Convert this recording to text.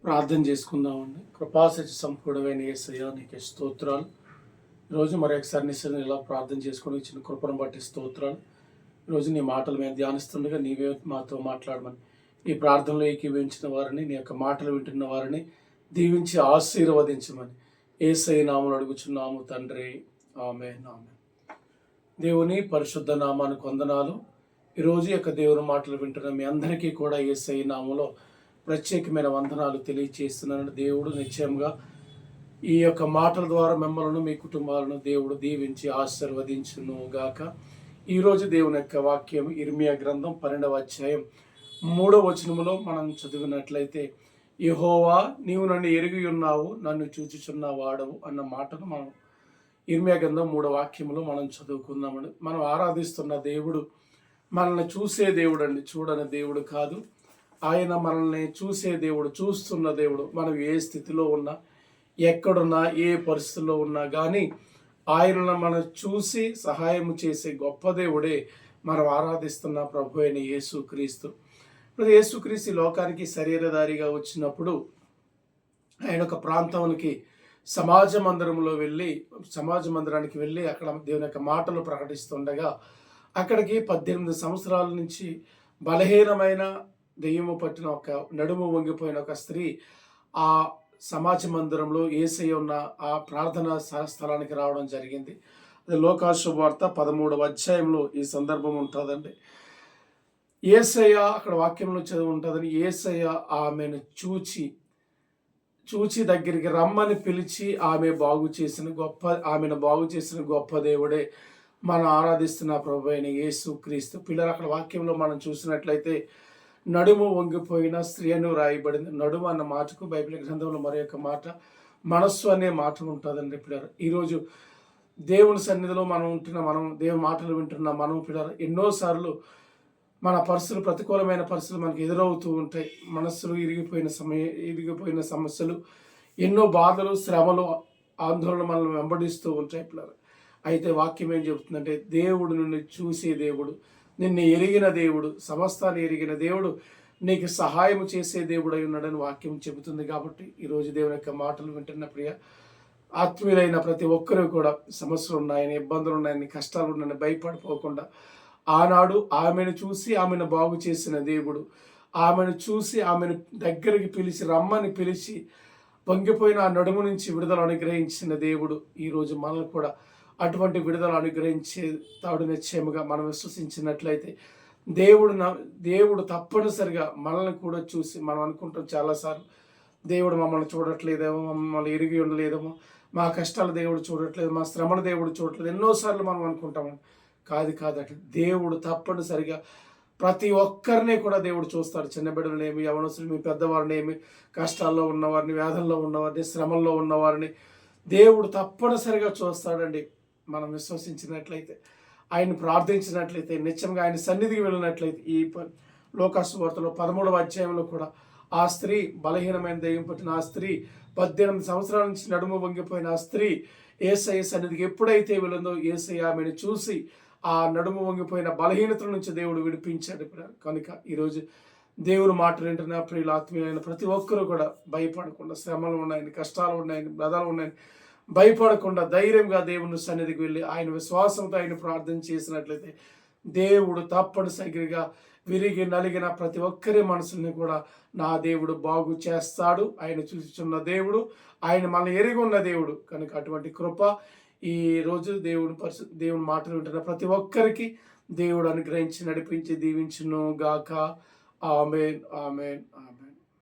ప్రార్థన చేసుకుందామండి. కృపాసత్య సంపూర్ణమైన యేసయ్య నీకే స్తోత్రాలు. ఈరోజు మరొకసారి నిశ్చయం ఇలా ప్రార్థన చేసుకొని ఇచ్చిన కృపను బట్టి స్తోత్రాలు. ఈరోజు నీ మాటలు మేము ధ్యానిస్తుండగా నీవే మాతో మాట్లాడమని, ఈ ప్రార్థనలో ఏకీభవించిన వారిని, నీ యొక్క మాటలు వింటున్న వారిని దీవించి ఆశీర్వదించమని యేసయ్య నామములో అడుగుచున్నాము తండ్రి. ఆమేన్. ఆమేన్. దేవుని పరిశుద్ధ నామానికి వందనాలు. ఈరోజు యొక్క దేవుని మాటలు వింటున్న మీ అందరికీ కూడా యేసయ్య నామములో ప్రత్యేకమైన వందనాలు తెలియజేస్తున్నాను. దేవుడు నిశ్చయంగా ఈ యొక్క మాటల ద్వారా మిమ్మల్ని, మీ కుటుంబాలను దేవుడు దీవించి ఆశీర్వదించును గాక. ఈరోజు దేవుని యొక్క వాక్యం ఇర్మియా గ్రంథం 12వ అధ్యాయం 3వ వచనములో మనం చదివినట్లయితే, యెహోవా నీవు నన్ను ఎరిగి ఉన్నావు, నన్ను చూచుచున్న వాడవు అన్న మాటను మనం ఇర్మియా గ్రంథం 3వ వాక్యములో మనం చదువుకుందామండి. మనం ఆరాధిస్తున్న దేవుడు మనల్ని చూసే దేవుడు అండి, చూడని దేవుడు కాదు. ఆయన మనల్ని చూసే దేవుడు, చూస్తున్న దేవుడు. మనం ఏ స్థితిలో ఉన్నా, ఎక్కడున్నా, ఏ పరిస్థితుల్లో ఉన్నా కానీ ఆయనను మనం చూసి సహాయం చేసే గొప్ప దేవుడే మనం ఆరాధిస్తున్న ప్రభు అయిన యేసుక్రీస్తు. ఇప్పుడు యేసుక్రీస్తు ఈ లోకానికి శరీరధారిగా వచ్చినప్పుడు ఆయన ఒక ప్రాంతానికి సమాజ మందిరానికి వెళ్ళి అక్కడ దేవుని యొక్క మాటలు ప్రకటిస్తుండగా అక్కడికి 18 సంవత్సరాల నుంచి బలహీనమైన దెయ్యము పట్టిన ఒక నడుము వంగిపోయిన ఒక స్త్రీ ఆ సమాజ మందిరంలో యేసయ్య ఉన్న ఆ ప్రార్థనా స్థలానికి రావడం జరిగింది. అది లూకా శుభవార్త 13వ అధ్యాయంలో ఈ సందర్భం ఉంటుందండి. యేసయ్య అక్కడ వాక్యంలో చదివి ఉంటుందని, యేసయ్య ఆమెను చూచి దగ్గరికి రమ్మని పిలిచి ఆమెను బాగు చేసిన గొప్ప దేవుడే మనం ఆరాధిస్తున్న ప్రభు అయిన యేసుక్రీస్తు. పిల్లలు అక్కడ వాక్యంలో మనం చూసినట్లయితే నడుము వంగిపోయిన స్త్రీ అని రాయబడింది. నడుము అన్న మాటకు బైబిల్ గ్రంథంలో మరొక మాట మనస్సు అనే మాట ఉంటుందండి. పిల్లలు ఈరోజు దేవుని సన్నిధిలో మనం దేవుని మాటలు వింటున్న మనం పిల్లలు ఎన్నోసార్లు మన ప్రతికూలమైన పరిస్థితులు మనకు ఎదురవుతూ ఉంటాయి. మనస్సులు ఇరిగిపోయిన సమస్యలు, ఎన్నో బాధలు, శ్రమలు, ఆందోళన మనల్ని వెంబడిస్తూ ఉంటాయి పిల్లలు. అయితే వాక్యం ఏం చెబుతుందంటే, దేవుడు నిన్ను చూసే దేవుడు, నిన్ను ఎరిగిన దేవుడు, సమస్తాన్ని ఎరిగిన దేవుడు, నీకు సహాయం చేసే దేవుడు అయి ఉన్నాడని వాక్యం చెబుతుంది. కాబట్టి ఈరోజు దేవుని యొక్క మాటలు వింటున్న ప్రియ ఆత్మీయులైన ప్రతి ఒక్కరూ కూడా సమస్యలు ఉన్నాయని, ఇబ్బందులు ఉన్నాయని, కష్టాలు ఉన్నాయని భయపడిపోకుండా, ఆనాడు ఆమెను చూసి ఆమెను బాగు చేసిన దేవుడు, ఆమెను చూసి ఆమెను దగ్గరికి పిలిచి రమ్మని పిలిచి వంగిపోయిన ఆ నడుము నుంచి విడుదల అనుగ్రహించిన దేవుడు ఈరోజు మనల్ని కూడా అటువంటి విడుదల అనుగ్రహించే తాడు. నిశ్చయముగా మనం విశ్వసించినట్లయితే దేవుడు తప్పనిసరిగా మనల్ని కూడా చూసి, మనం అనుకుంటాం చాలాసార్లు దేవుడు మమ్మల్ని చూడట్లేదేమో, మమ్మల్ని ఎరిగి ఉండలేదేమో, మా కష్టాలు దేవుడు చూడట్లేదు, మా శ్రమను దేవుడు చూడట్లేదు, ఎన్నోసార్లు మనం అనుకుంటాము. కాదట, దేవుడు తప్పనిసరిగా ప్రతి ఒక్కరిని కూడా దేవుడు చూస్తాడు. చిన్న బిడ్డలనేమి, యవనస్తులు, పెద్దవారినేమి, కష్టాల్లో ఉన్నవారిని, వ్యాధుల్లో ఉన్నవారిని, శ్రమల్లో ఉన్నవారిని దేవుడు తప్పనిసరిగా చూస్తాడండి. మనం విశ్వసించినట్లయితే, ఆయన ప్రార్థించినట్లయితే, నిత్యంగా ఆయన సన్నిధికి వెళ్ళినట్లయితే, ఈ లూకా సువార్తలో 13వ అధ్యాయంలో కూడా ఆ స్త్రీ, బలహీనమైన దెయ్యం పట్టిన ఆ స్త్రీ, 18 సంవత్సరాల నుంచి నడుము వంగిపోయిన ఆ స్త్రీ యేసయ్య సన్నిధికి ఎప్పుడైతే వెళ్ళిందో, యేసయ్య ఆమెను చూసి ఆ నడుము వంగిపోయిన బలహీనతల నుంచి దేవుడు విడిపించాడు. కనుక ఈరోజు దేవుని మాటలు వింటున్న ప్రియుల ఆత్మీయులైన ప్రతి ఒక్కరూ కూడా భయపడకుండా, శ్రమలు ఉన్నాయని, కష్టాలు ఉన్నాయని, బాధలు ఉన్నాయని భయపడకుండా ధైర్యంగా దేవుని సన్నిధికి వెళ్ళి ఆయన విశ్వాసంతో ఆయన ప్రార్థన చేసినట్లయితే దేవుడు తప్పనిసరిగా విరిగి నలిగిన ప్రతి ఒక్కరి మనసుల్ని కూడా నా దేవుడు బాగు చేస్తాడు. ఆయన చూస్తున్న దేవుడు, ఆయన మనల్ని ఎరిగి ఉన్న దేవుడు. కనుక అటువంటి కృప ఈ రోజు దేవుని మాటలు వింటున్న ప్రతి ఒక్కరికి దేవుడు అనుగ్రహించి నడిపించి దీవించును గాక. ఆమేన్. ఆమేన్. ఆమేన్.